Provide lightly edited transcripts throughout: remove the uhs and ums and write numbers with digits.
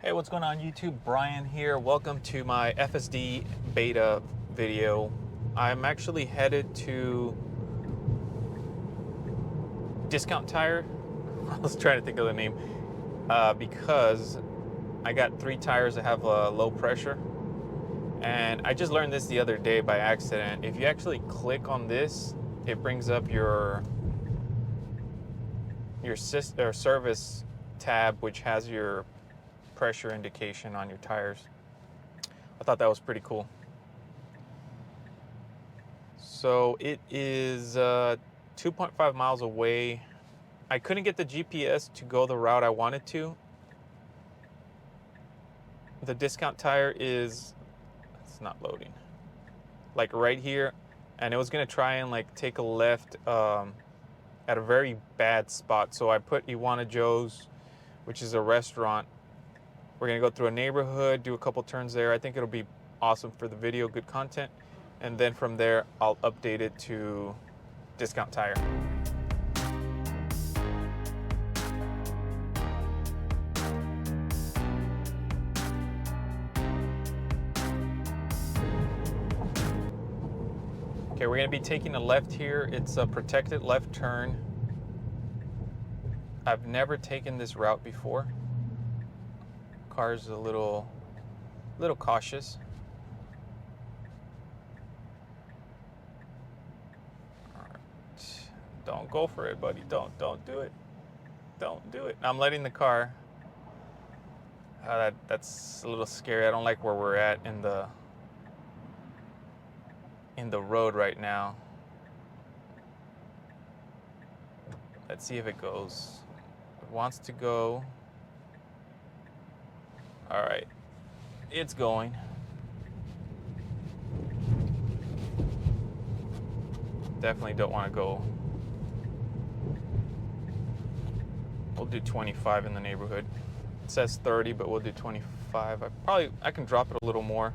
Hey, what's going on YouTube? Brian here. Welcome to my FSD Beta video. I'm actually headed to Discount Tire. I was trying to think of the name because I got 3 tires that have low pressure. And I just learned this the other day by accident. If you actually click on this, it brings up your service tab, which has your pressure indication on your tires. I thought that was pretty cool. So it is 2.5 miles away. I couldn't get the GPS to go the route I wanted to. The Discount Tire it's not loading, like right here, and it was gonna try and like take a left at a very bad spot. So I put Iwana Joe's, which is a restaurant. We're gonna go through a neighborhood, do a couple turns there. I think it'll be awesome for the video, good content. And then from there, I'll update it to Discount Tire. Okay, we're gonna be taking a left here. It's a protected left turn. I've never taken this route before. Car's a little cautious. All right. Don't go for it, buddy. Don't do it. Don't do it. I'm letting the car. That's a little scary. I don't like where we're at in the road right now. Let's see if it goes. It wants to go. All right, it's going. Definitely don't want to go. We'll do 25 in the neighborhood. It says 30, but we'll do 25. I can drop it a little more.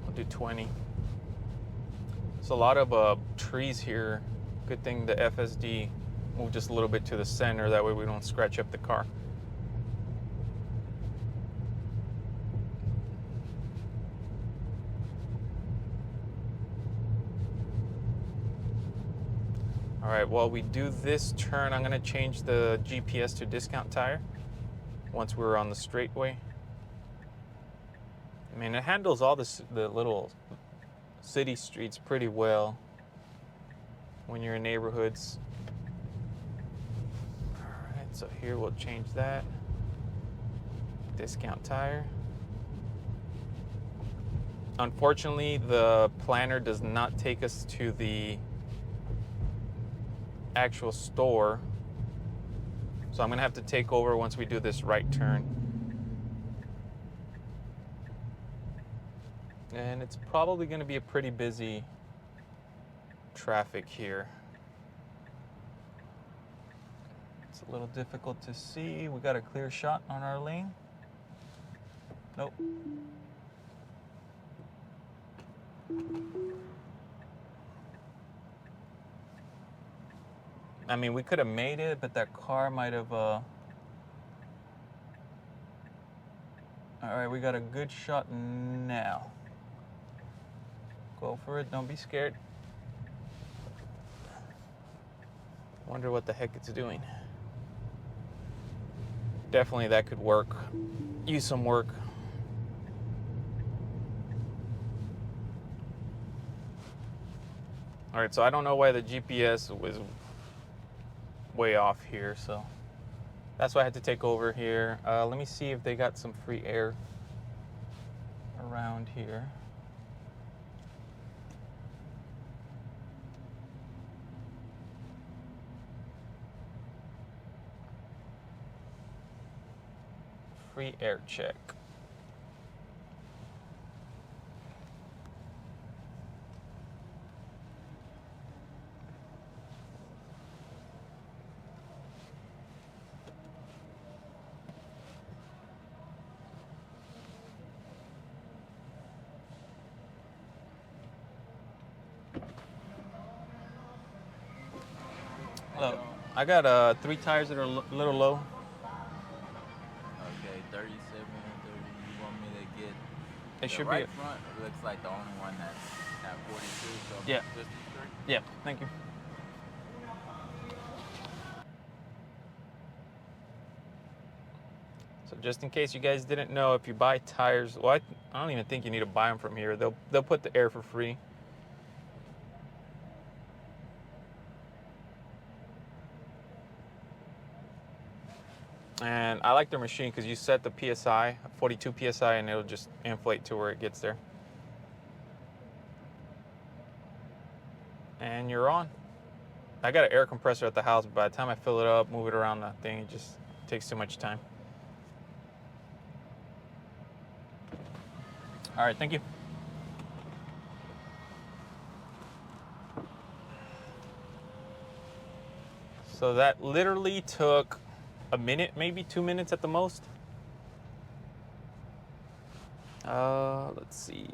We'll do 20. There's a lot of trees here. Good thing the FSD moved just a little bit to the center. That way we don't scratch up the car. All right, while we do this turn, I'm gonna change the GPS to Discount Tire once we're on the straightaway. I mean, it handles all the little city streets pretty well when you're in neighborhoods. All right, so here we'll change that. Discount Tire. Unfortunately, the planner does not take us to the actual store, so I'm gonna have to take over once we do this right turn, and it's probably gonna be a pretty busy traffic here. It's a little difficult to see. We got a clear shot on our lane. Nope. I mean, we could have made it, but that car might have, All right, we got a good shot now. Go for it, don't be scared. Wonder what the heck it's doing. Definitely that could work. Use some work. All right, so I don't know why the GPS was way off here, so that's why I had to take over here. Let me see if they got some free air around here. Free air check. Look, I got 3 tires that are a little low. It should right be. front looks like the only one that's at 42. So Yeah. just these three. Yeah. Thank you. So just in case you guys didn't know, if you buy tires, well, I don't even think you need to buy them from here. They'll put the air for free. And I like their machine because you set the PSI, 42 PSI, and it'll just inflate to where it gets there. And you're on. I got an air compressor at the house, but by the time I fill it up, move it around the thing, it just takes too much time. All right, thank you. So that literally took a minute, maybe 2 minutes at the most. Let's see.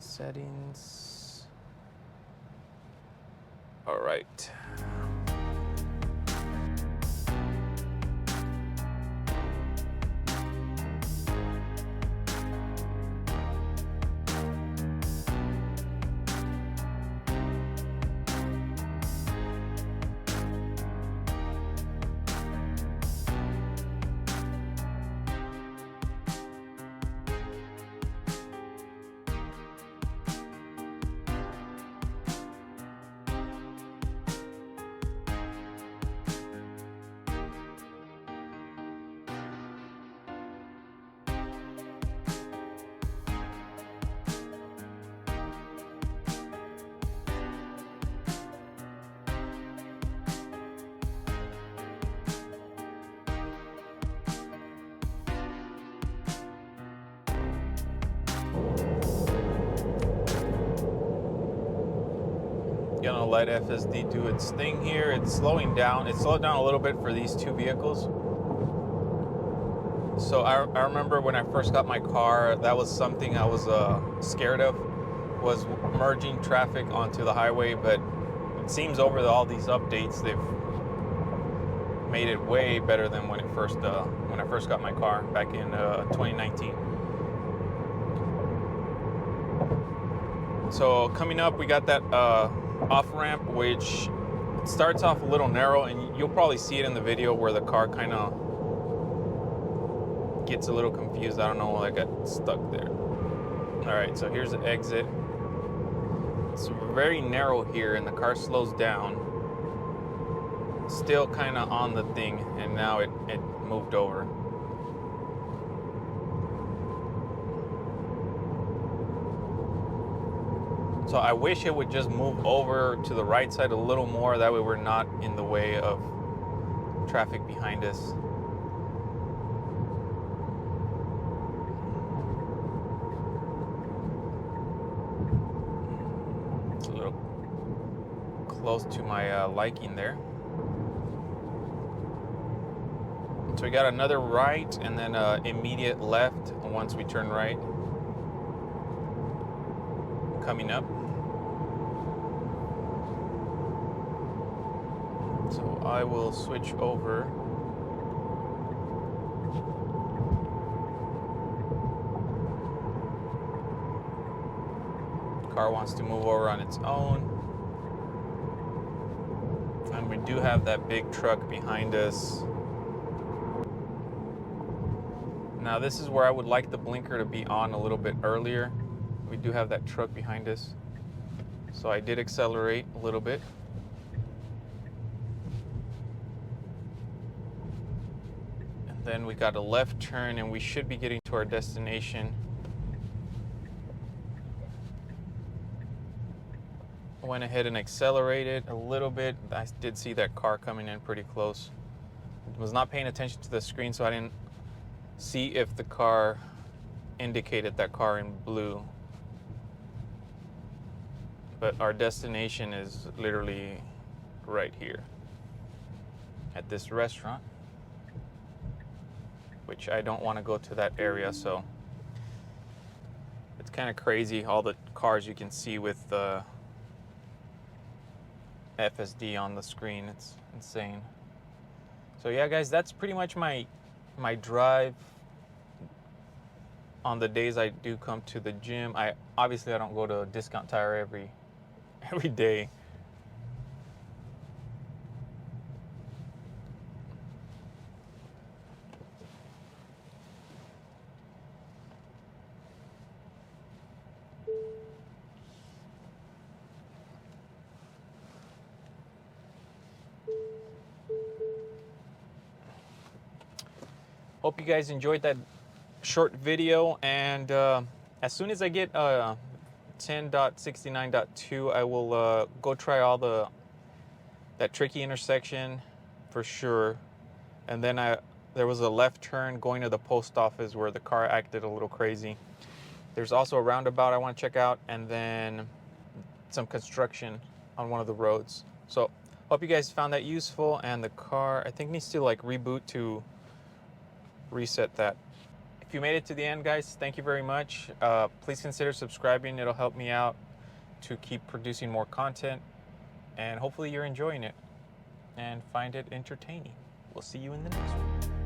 Settings. All right. Gonna let FSD do its thing here. It's slowing down. It slowed down a little bit for these two vehicles. So I remember when I first got my car, that was something I was scared of, was merging traffic onto the highway. But it seems over all these updates, they've made it way better than when I first got my car back in 2019. So coming up, we got that off ramp, which starts off a little narrow, and you'll probably see it in the video where the car kind of gets a little confused. I don't know, I got stuck there. All right, so here's the exit. It's very narrow here, and the car slows down. Still kind of on the thing, and now it moved over. So I wish it would just move over to the right side a little more. That way we're not in the way of traffic behind us. It's a little close to my liking there. So we got another right and then immediate left once we turn right. Coming up. So I will switch over. Car wants to move over on its own. And we do have that big truck behind us. Now this is where I would like the blinker to be on a little bit earlier. We do have that truck behind us. So I did accelerate a little bit. And then we got a left turn and we should be getting to our destination. Went ahead and accelerated a little bit. I did see that car coming in pretty close. I was not paying attention to the screen, so I didn't see if the car indicated that car in blue. But our destination is literally right here at this restaurant, which I don't want to go to that area, so it's kind of crazy all the cars you can see with the FSD on the screen. It's insane. So yeah, guys, that's pretty much my drive on the days I do come to the gym. I don't go to Discount Tire every day. Hope you guys enjoyed that short video, and as soon as I get 10.69.2, I will go try all that tricky intersection for sure. And then there was a left turn going to the post office where the car acted a little crazy. There's also a roundabout I want to check out, and then some construction on one of the roads. So hope you guys found that useful, and the car I think needs to like reboot to reset that. If you made it to the end, guys, thank you very much. Please consider subscribing. It'll help me out to keep producing more content, and hopefully you're enjoying it and find it entertaining. We'll see you in the next one.